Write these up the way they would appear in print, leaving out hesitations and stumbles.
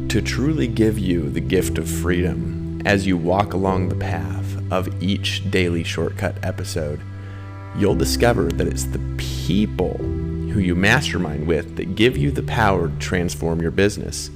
To truly give you the gift of freedom as you walk along the path of each daily shortcut episode, you'll discover that it's the people who you mastermind with that give you the power to transform your business.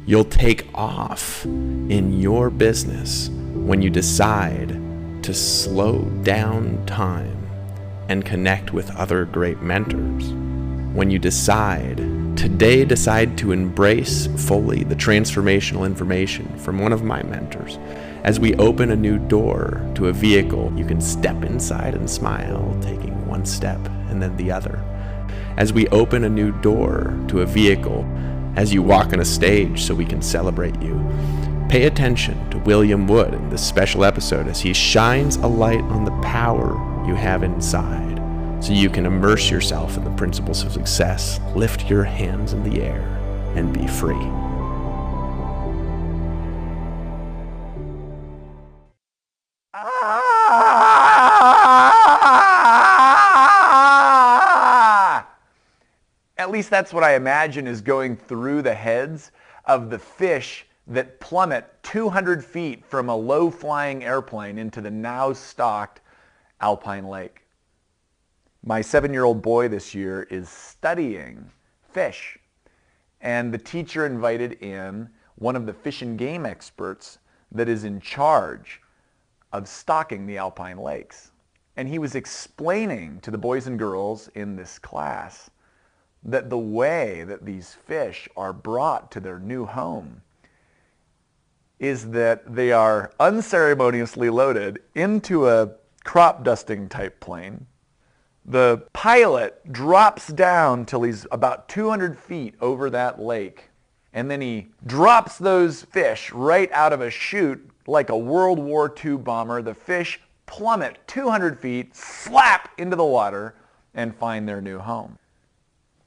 You'll take off in your business when you decide to slow down time and connect with other great mentors. When you decide to embrace fully the transformational information from one of my mentors, as we open a new door to a vehicle you can step inside and smile, taking one step and then the other. As we open a new door to a vehicle, as you walk on a stage so we can celebrate you. Pay attention to William Wood in this special episode as he shines a light on the power you have inside so you can immerse yourself in the principles of success, lift your hands in the air, and be free. At least that's what I imagine is going through the heads of the fish that plummet 200 feet from a low-flying airplane into the now stocked alpine lake. My 7-year-old boy this year is studying fish, and the teacher invited in one of the fish and game experts that is in charge of stocking the alpine lakes. And he was explaining to the boys and girls in this class that the way that these fish are brought to their new home is that they are unceremoniously loaded into a crop dusting type plane. The pilot drops down till he's about 200 feet over that lake, and then he drops those fish right out of a chute like a World War II bomber. The fish plummet 200 feet, slap into the water, and find their new home.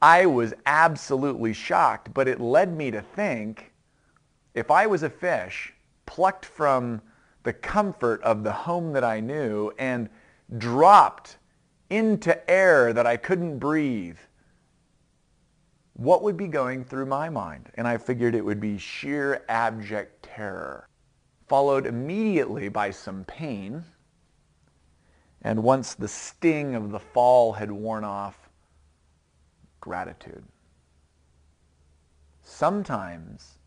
I was absolutely shocked, but it led me to think, if I was a fish plucked from the comfort of the home that I knew and dropped into air that I couldn't breathe, what would be going through my mind? And I figured it would be sheer abject terror, followed immediately by some pain. And once the sting of the fall had worn off, gratitude. Sometimes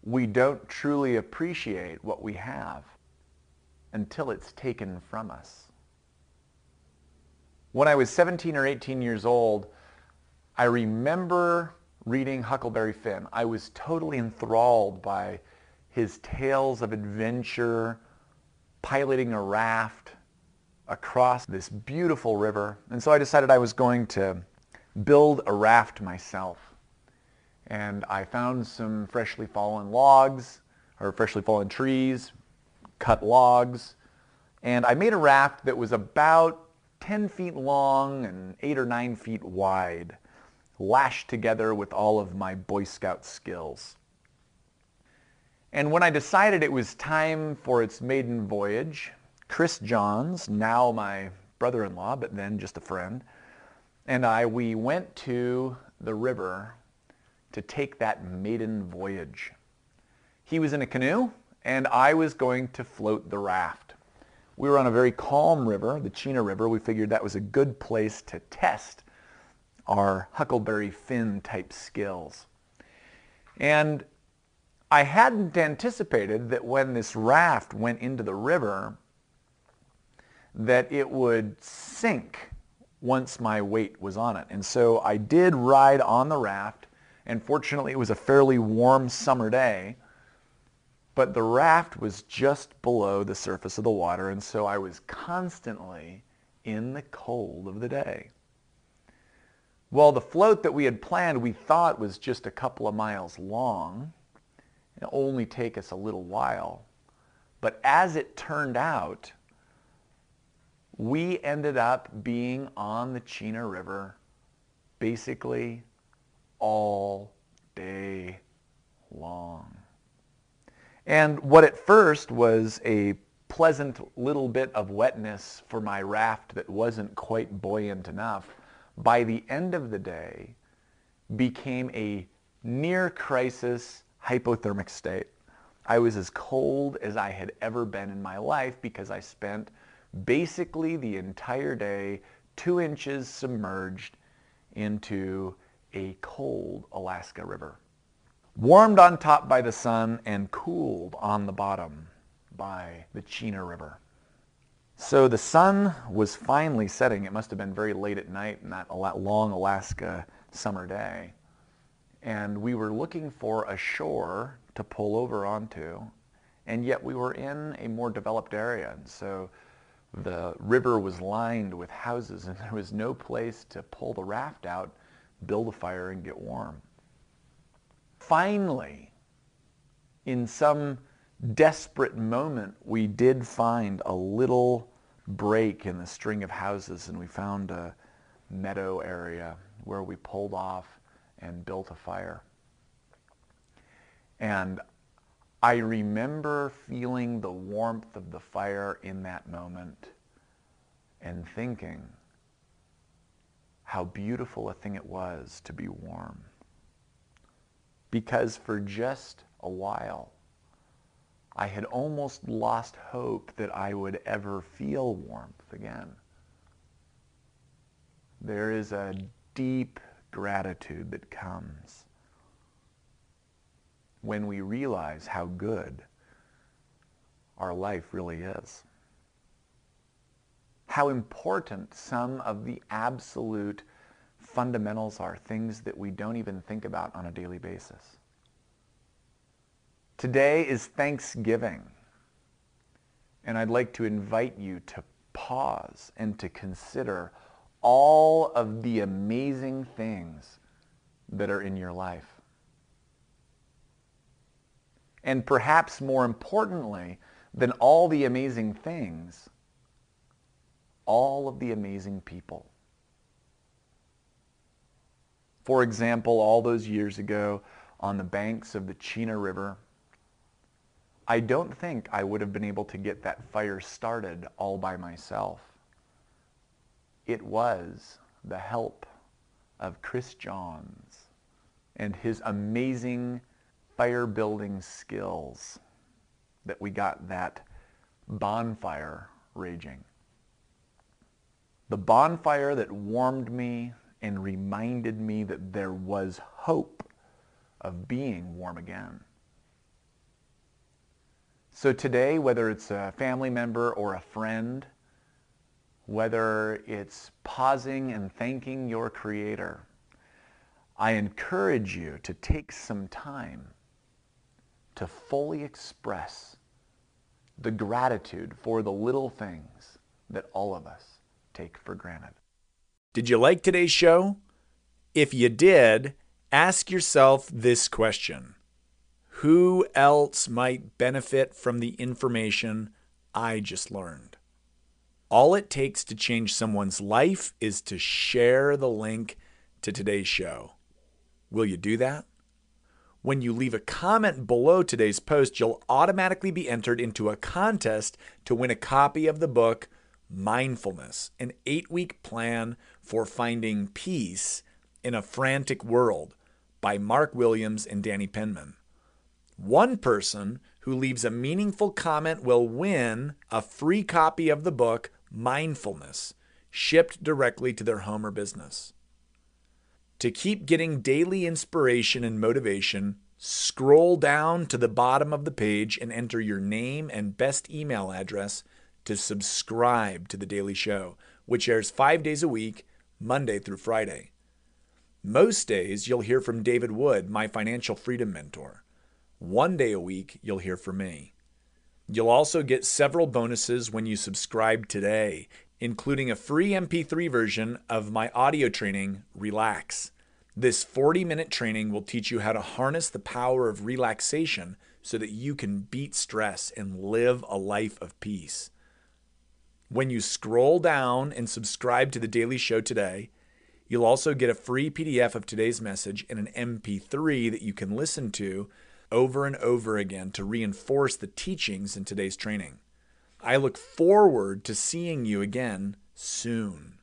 we don't truly appreciate what we have until it's taken from us. When I was 17 or 18 years old, I remember reading Huckleberry Finn. I was totally enthralled by his tales of adventure, piloting a raft across this beautiful river. And so I decided I was going to build a raft myself. And I found some freshly fallen logs, or freshly fallen trees, cut logs, and I made a raft that was about 10 feet long and 8 or 9 feet wide, lashed together with all of my Boy Scout skills. And when I decided it was time for its maiden voyage, Chris Johns, now my brother-in-law, but then just a friend, and we went to the river to take that maiden voyage. He was in a canoe, and I was going to float the raft. We were on a very calm river, the Chena River. We figured that was a good place to test our Huckleberry Finn type skills. And I hadn't anticipated that when this raft went into the river, that it would sink once my weight was on it. And so I did ride on the raft, and fortunately it was a fairly warm summer day, but the raft was just below the surface of the water, and so I was constantly in the cold of the day. Well, the float that we had planned, we thought was just a couple of miles long. It'll only take us a little while. But as it turned out, we ended up being on the Chena River basically all day long. And what at first was a pleasant little bit of wetness for my raft that wasn't quite buoyant enough, by the end of the day became a near crisis hypothermic state. I was as cold as I had ever been in my life because I spent basically the entire day 2 inches submerged into a cold Alaska river. Warmed on top by the sun and cooled on the bottom by the Chena River. So the sun was finally setting. It must have been very late at night in that long Alaska summer day. And we were looking for a shore to pull over onto, and yet we were in a more developed area. And so the river was lined with houses, and there was no place to pull the raft out, build a fire, and get warm. Finally, in some desperate moment, we did find a little break in the string of houses, and we found a meadow area where we pulled off and built a fire. And I remember feeling the warmth of the fire in that moment and thinking how beautiful a thing it was to be warm. Because for just a while, I had almost lost hope that I would ever feel warmth again. There is a deep gratitude that comes when we realize how good our life really is. How important some of the absolute fundamentals are, things that we don't even think about on a daily basis. Today is Thanksgiving, and I'd like to invite you to pause and to consider all of the amazing things that are in your life. And perhaps more importantly than all the amazing things, all of the amazing people. For example, all those years ago on the banks of the Chena River, I don't think I would have been able to get that fire started all by myself. It was the help of Chris Johns and his amazing fire building skills that we got that bonfire raging. The bonfire that warmed me and reminded me that there was hope of being warm again. So today, whether it's a family member or a friend, whether it's pausing and thanking your Creator, I encourage you to take some time to fully express the gratitude for the little things that all of us take for granted. Did you like today's show? If you did, ask yourself this question. Who else might benefit from the information I just learned? All it takes to change someone's life is to share the link to today's show. Will you do that? When you leave a comment below today's post, you'll automatically be entered into a contest to win a copy of the book, Mindfulness, an 8-week plan for finding peace in a frantic world by Mark Williams and Danny Penman. One person who leaves a meaningful comment will win a free copy of the book, Mindfulness, shipped directly to their home or business. To keep getting daily inspiration and motivation, scroll down to the bottom of the page and enter your name and best email address to subscribe to The Daily Show, which airs 5 days a week, Monday through Friday. Most days, you'll hear from David Wood, my financial freedom mentor. 1 day a week, you'll hear from me. You'll also get several bonuses when you subscribe today, including a free MP3 version of my audio training, Relax. This 40-minute training will teach you how to harness the power of relaxation so that you can beat stress and live a life of peace. When you scroll down and subscribe to The Daily Show today, you'll also get a free PDF of today's message and an MP3 that you can listen to over and over again to reinforce the teachings in today's training. I look forward to seeing you again soon.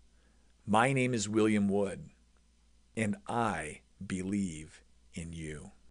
My name is William Wood, and I believe